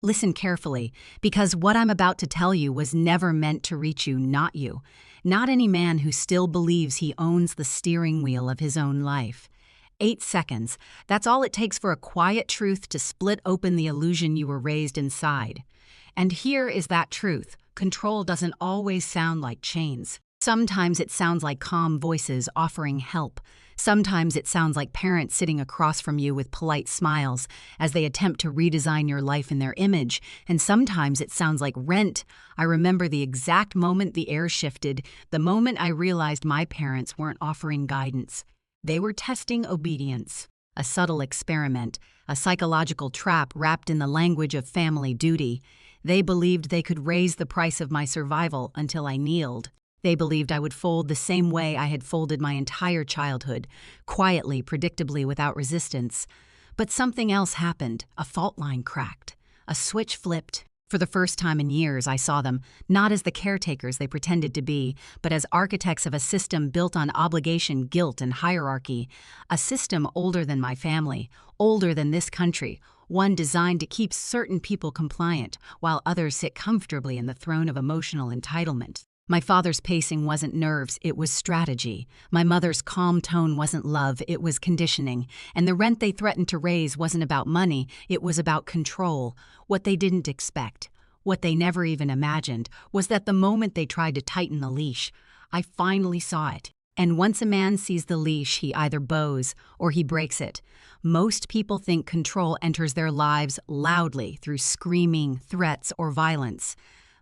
Listen carefully, because what I'm about to tell you was never meant to reach you, not you. Not any man who still believes he owns the steering wheel of his own life. 8 seconds. That's all it takes for a quiet truth to split open the illusion you were raised inside. And here is that truth. Control doesn't always sound like chains. Sometimes it sounds like calm voices offering help. Sometimes it sounds like parents sitting across from you with polite smiles as they attempt to redesign your life in their image. And sometimes it sounds like rent. I remember the exact moment the air shifted, the moment I realized my parents weren't offering guidance. They were testing obedience, a subtle experiment, a psychological trap wrapped in the language of family duty. They believed they could raise the price of my survival until I kneeled. They believed I would fold the same way I had folded my entire childhood, quietly, predictably, without resistance. But something else happened. A fault line cracked. A switch flipped. For the first time in years, I saw them, not as the caretakers they pretended to be, but as architects of a system built on obligation, guilt, and hierarchy. A system older than my family, older than this country, one designed to keep certain people compliant, while others sit comfortably in the throne of emotional entitlement. My father's pacing wasn't nerves, it was strategy. My mother's calm tone wasn't love, it was conditioning. And the rent they threatened to raise wasn't about money, it was about control. What they didn't expect, what they never even imagined, was that the moment they tried to tighten the leash, I finally saw it. And once a man sees the leash, he either bows or he breaks it. Most people think control enters their lives loudly through screaming, threats, or violence.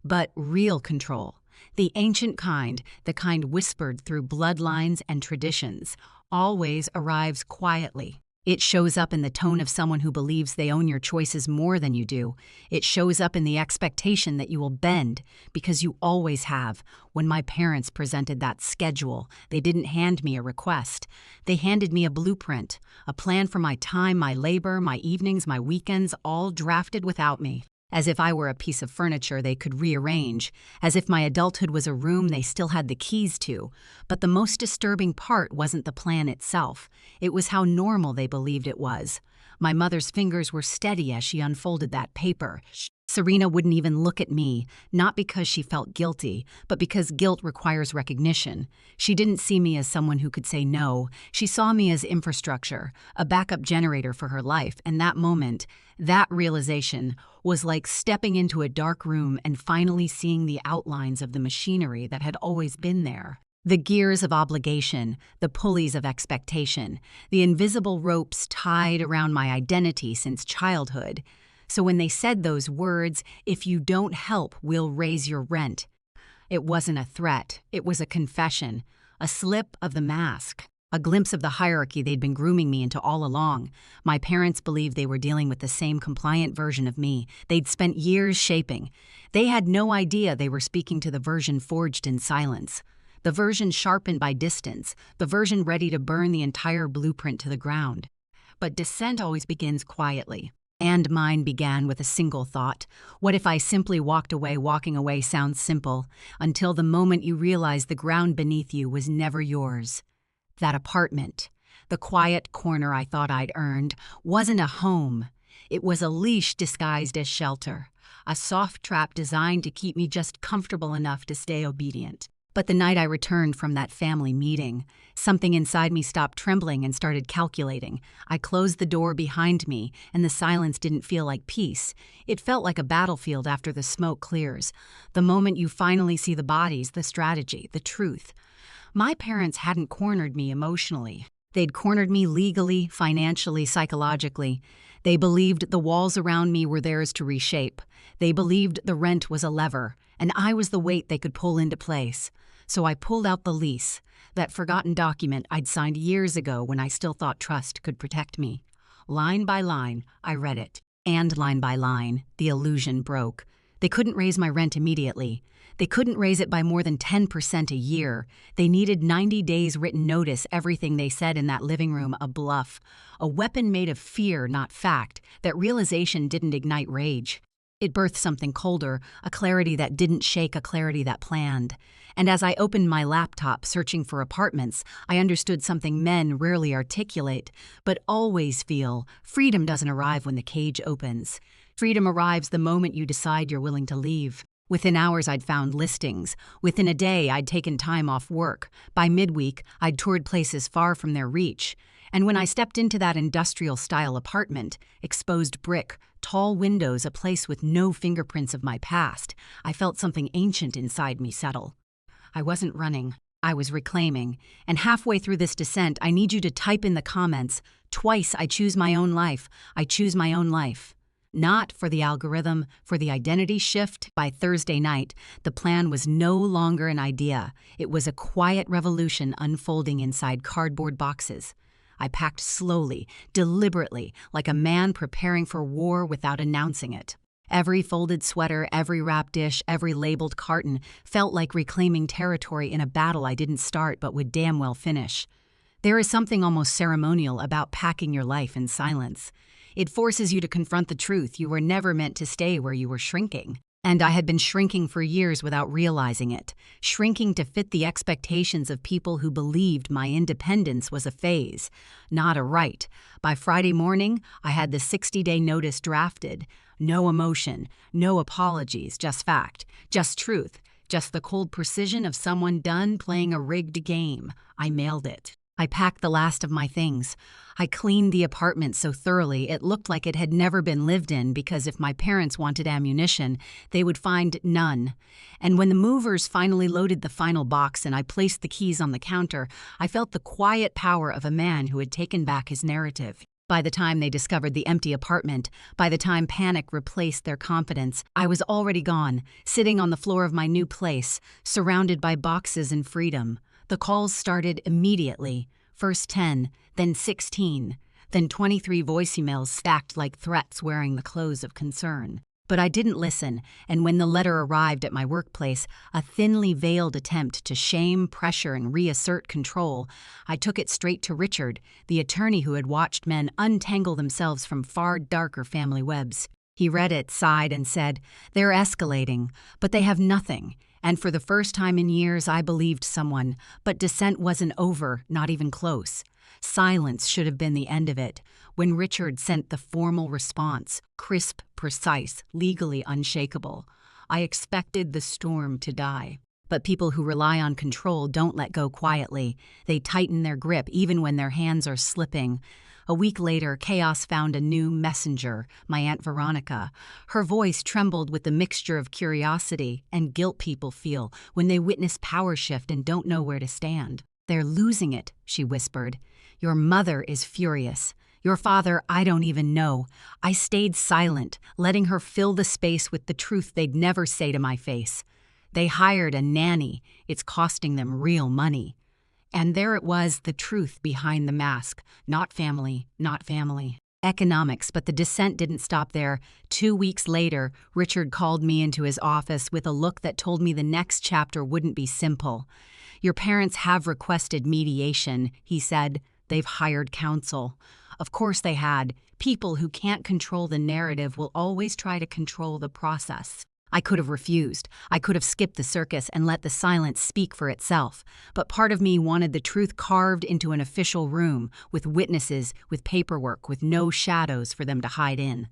But real control, the ancient kind, the kind whispered through bloodlines and traditions, always arrives quietly. It shows up in the tone of someone who believes they own your choices more than you do. It shows up in the expectation that you will bend, because you always have. When my parents presented that schedule, they didn't hand me a request. They handed me a blueprint, a plan for my time, my labor, my evenings, my weekends, all drafted without me. As if I were a piece of furniture they could rearrange, as if my adulthood was a room they still had the keys to. But the most disturbing part wasn't the plan itself. It was how normal they believed it was. My mother's fingers were steady as she unfolded that paper. Serena wouldn't even look at me, not because she felt guilty, but because guilt requires recognition. She didn't see me as someone who could say no. She saw me as infrastructure, a backup generator for her life, and that moment, that realization, was like stepping into a dark room and finally seeing the outlines of the machinery that had always been there. The gears of obligation, the pulleys of expectation, the invisible ropes tied around my identity since childhood. So when they said those words, "If you don't help, we'll raise your rent," it wasn't a threat, it was a confession, a slip of the mask, a glimpse of the hierarchy they'd been grooming me into all along. My parents believed they were dealing with the same compliant version of me they'd spent years shaping. They had no idea they were speaking to the version forged in silence, the version sharpened by distance, the version ready to burn the entire blueprint to the ground. But descent always begins quietly. And mine began with a single thought. What if I simply walked away? Walking away sounds simple, until the moment you realize the ground beneath you was never yours. That apartment, the quiet corner I thought I'd earned, wasn't a home. It was a leash disguised as shelter, a soft trap designed to keep me just comfortable enough to stay obedient. But the night I returned from that family meeting, something inside me stopped trembling and started calculating. I closed the door behind me, and the silence didn't feel like peace. It felt like a battlefield after the smoke clears. The moment you finally see the bodies, the strategy, the truth. My parents hadn't cornered me emotionally. They'd cornered me legally, financially, psychologically. They believed the walls around me were theirs to reshape. They believed the rent was a lever, and I was the weight they could pull into place. So I pulled out the lease, that forgotten document I'd signed years ago when I still thought trust could protect me. Line by line, I read it. And line by line, the illusion broke. They couldn't raise my rent immediately. They couldn't raise it by more than 10% a year. They needed 90 days written notice. Everything they said in that living room, a bluff. A weapon made of fear, not fact. That realization didn't ignite rage. It birthed something colder, a clarity that didn't shake, a clarity that planned. And as I opened my laptop searching for apartments, I understood something men rarely articulate, but always feel. Freedom doesn't arrive when the cage opens. Freedom arrives the moment you decide you're willing to leave. Within hours, I'd found listings. Within a day, I'd taken time off work. By midweek, I'd toured places far from their reach. And when I stepped into that industrial-style apartment, exposed brick, tall windows, a place with no fingerprints of my past, I felt something ancient inside me settle. I wasn't running. I was reclaiming. And halfway through this descent, I need you to type in the comments, twice I choose my own life. I choose my own life. Not for the algorithm, for the identity shift. By Thursday night, the plan was no longer an idea. It was a quiet revolution unfolding inside cardboard boxes. I packed slowly, deliberately, like a man preparing for war without announcing it. Every folded sweater, every wrapped dish, every labeled carton felt like reclaiming territory in a battle I didn't start but would damn well finish. There is something almost ceremonial about packing your life in silence. It forces you to confront the truth. You were never meant to stay where you were shrinking. And I had been shrinking for years without realizing it, shrinking to fit the expectations of people who believed my independence was a phase, not a right. By Friday morning, I had the 60-day notice drafted. No emotion, no apologies, just fact, just truth, just the cold precision of someone done playing a rigged game. I mailed it. I packed the last of my things. I cleaned the apartment so thoroughly it looked like it had never been lived in, because if my parents wanted ammunition, they would find none. And when the movers finally loaded the final box and I placed the keys on the counter, I felt the quiet power of a man who had taken back his narrative. By the time they discovered the empty apartment, by the time panic replaced their confidence, I was already gone, sitting on the floor of my new place, surrounded by boxes and freedom. The calls started immediately, first 10, then 16, then 23 voice emails stacked like threats wearing the clothes of concern. But I didn't listen, and when the letter arrived at my workplace, a thinly veiled attempt to shame, pressure, and reassert control, I took it straight to Richard, the attorney who had watched men untangle themselves from far darker family webs. He read it, sighed, and said, "They're escalating, but they have nothing." And for the first time in years, I believed someone, but dissent wasn't over, not even close. Silence should have been the end of it. When Richard sent the formal response, crisp, precise, legally unshakable, I expected the storm to die. But people who rely on control don't let go quietly. They tighten their grip even when their hands are slipping. A week later, chaos found a new messenger, my Aunt Veronica. Her voice trembled with the mixture of curiosity and guilt people feel when they witness power shift and don't know where to stand. "They're losing it," she whispered. "Your mother is furious. Your father, I don't even know." I stayed silent, letting her fill the space with the truth they'd never say to my face. They hired a nanny. It's costing them real money. And there it was, the truth behind the mask. Not family, not family. Economics, but the dissent didn't stop there. 2 weeks later, Richard called me into his office with a look that told me the next chapter wouldn't be simple. "Your parents have requested mediation," he said. "They've hired counsel." Of course they had. People who can't control the narrative will always try to control the process. I could have refused. I could have skipped the circus and let the silence speak for itself. But part of me wanted the truth carved into an official room, with witnesses, with paperwork, with no shadows for them to hide in.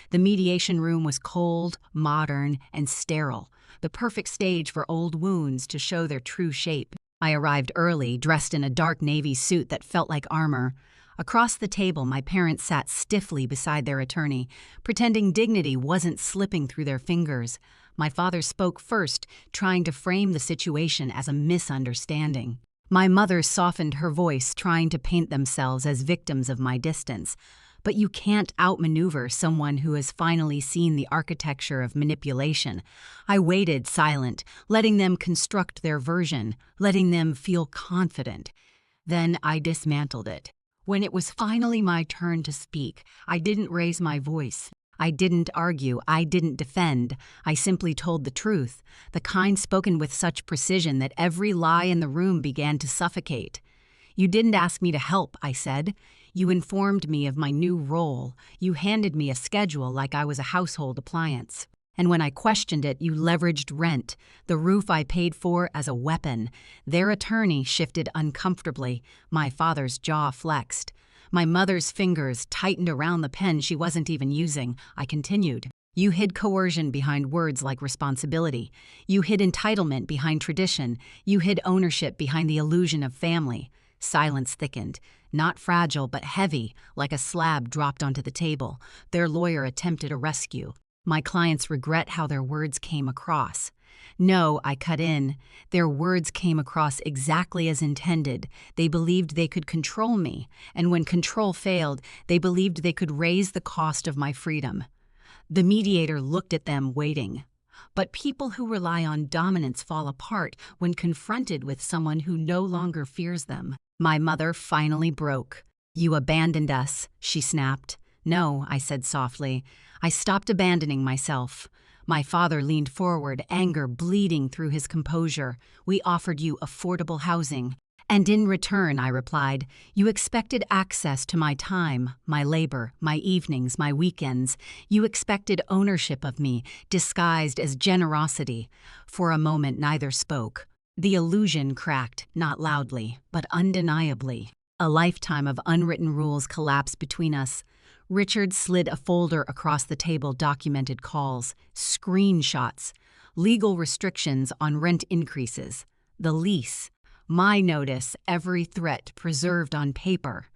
The mediation room was cold, modern, and sterile, the perfect stage for old wounds to show their true shape. I arrived early, dressed in a dark navy suit that felt like armor. Across the table, my parents sat stiffly beside their attorney, pretending dignity wasn't slipping through their fingers. My father spoke first, trying to frame the situation as a misunderstanding. My mother softened her voice, trying to paint themselves as victims of my distance. But you can't outmaneuver someone who has finally seen the architecture of manipulation. I waited silent, letting them construct their version, letting them feel confident. Then I dismantled it. When it was finally my turn to speak, I didn't raise my voice. I didn't argue. I didn't defend. I simply told the truth, the kind spoken with such precision that every lie in the room began to suffocate. "You didn't ask me to help," I said. "You informed me of my new role. You handed me a schedule like I was a household appliance. And when I questioned it, you leveraged rent, the roof I paid for, as a weapon." Their attorney shifted uncomfortably. My father's jaw flexed. My mother's fingers tightened around the pen she wasn't even using. I continued. You hid coercion behind words like responsibility. You hid entitlement behind tradition. You hid ownership behind the illusion of family. Silence thickened, not fragile but heavy, like a slab dropped onto the table. Their lawyer attempted a rescue. My clients regret how their words came across. No, I cut in. Their words came across exactly as intended. They believed they could control me, and when control failed, they believed they could raise the cost of my freedom. The mediator looked at them, waiting. But people who rely on dominance fall apart when confronted with someone who no longer fears them. My mother finally broke. "You abandoned us," she snapped. "No," I said softly. "I stopped abandoning myself." My father leaned forward, anger bleeding through his composure. "We offered you affordable housing. And in return," I replied, "you expected access to my time, my labor, my evenings, my weekends. You expected ownership of me, disguised as generosity." For a moment, neither spoke. The illusion cracked, not loudly, but undeniably. A lifetime of unwritten rules collapsed between us. Richard slid a folder across the table, documented calls, screenshots, legal restrictions on rent increases, the lease, my notice, every threat preserved on paper.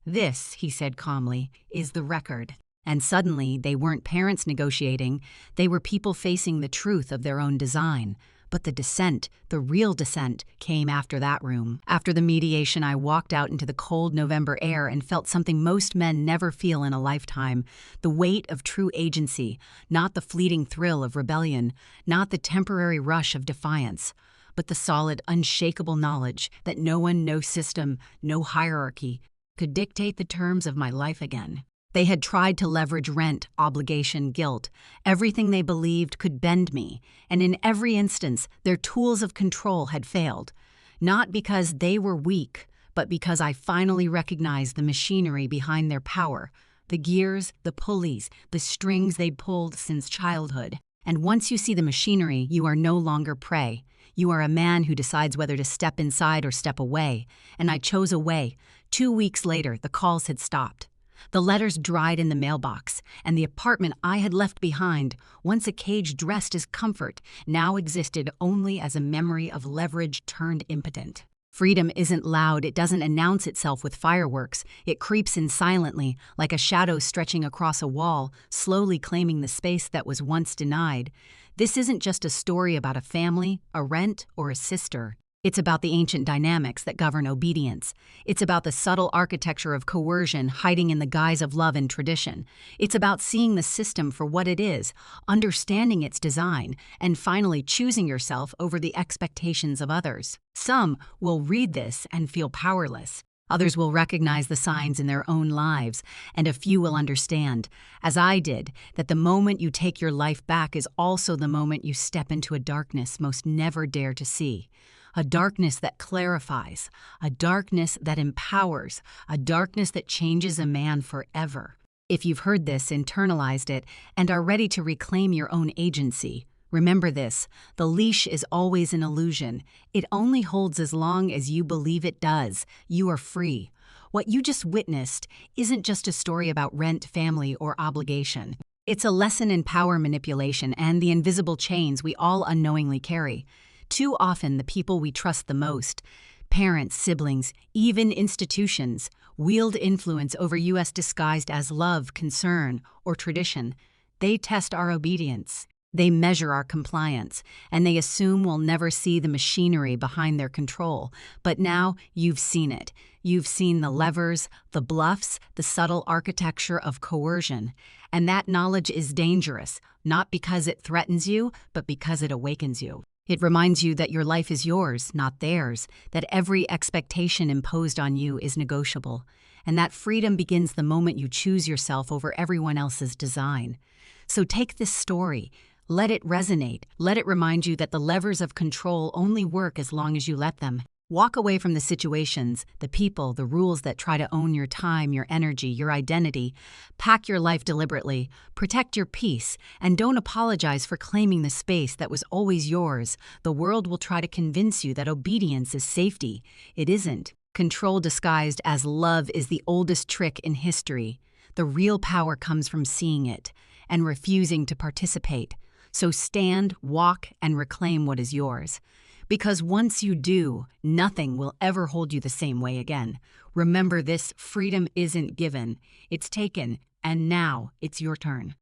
"This," he said calmly, "is the record." And suddenly, they weren't parents negotiating, they were people facing the truth of their own design. But the dissent, the real dissent, came after that room. After the mediation, I walked out into the cold November air and felt something most men never feel in a lifetime: the weight of true agency, not the fleeting thrill of rebellion, not the temporary rush of defiance, but the solid, unshakable knowledge that no one, no system, no hierarchy could dictate the terms of my life again. They had tried to leverage rent, obligation, guilt. Everything they believed could bend me, and in every instance, their tools of control had failed. Not because they were weak, but because I finally recognized the machinery behind their power, the gears, the pulleys, the strings they'd pulled since childhood. And once you see the machinery, you are no longer prey. You are a man who decides whether to step inside or step away. And I chose away. 2 weeks later, the calls had stopped. The letters dried in the mailbox, and the apartment I had left behind, once a cage dressed as comfort, now existed only as a memory of leverage turned impotent. Freedom isn't loud, it doesn't announce itself with fireworks. It creeps in silently, like a shadow stretching across a wall, slowly claiming the space that was once denied. This isn't just a story about a family, a rent, or a sister. It's about the ancient dynamics that govern obedience. It's about the subtle architecture of coercion hiding in the guise of love and tradition. It's about seeing the system for what it is, understanding its design, and finally choosing yourself over the expectations of others. Some will read this and feel powerless. Others will recognize the signs in their own lives, and a few will understand, as I did, that the moment you take your life back is also the moment you step into a darkness most never dare to see. A darkness that clarifies, a darkness that empowers, a darkness that changes a man forever. If you've heard this, internalized it, and are ready to reclaim your own agency, remember this: the leash is always an illusion. It only holds as long as you believe it does. You are free. What you just witnessed isn't just a story about rent, family, or obligation. It's a lesson in power manipulation and the invisible chains we all unknowingly carry. Too often, the people we trust the most, parents, siblings, even institutions, wield influence over us disguised as love, concern, or tradition. They test our obedience. They measure our compliance, and they assume we'll never see the machinery behind their control. But now you've seen it. You've seen the levers, the bluffs, the subtle architecture of coercion. And that knowledge is dangerous, not because it threatens you, but because it awakens you. It reminds you that your life is yours, not theirs, that every expectation imposed on you is negotiable, and that freedom begins the moment you choose yourself over everyone else's design. So take this story, let it resonate, let it remind you that the levers of control only work as long as you let them. Walk away from the situations, the people, the rules that try to own your time, your energy, your identity. Pack your life deliberately, protect your peace, and don't apologize for claiming the space that was always yours. The world will try to convince you that obedience is safety. It isn't. Control disguised as love is the oldest trick in history. The real power comes from seeing it. and refusing to participate. So stand, walk, and reclaim what is yours. Because once you do, nothing will ever hold you the same way again. Remember this: freedom isn't given, it's taken, and now it's your turn.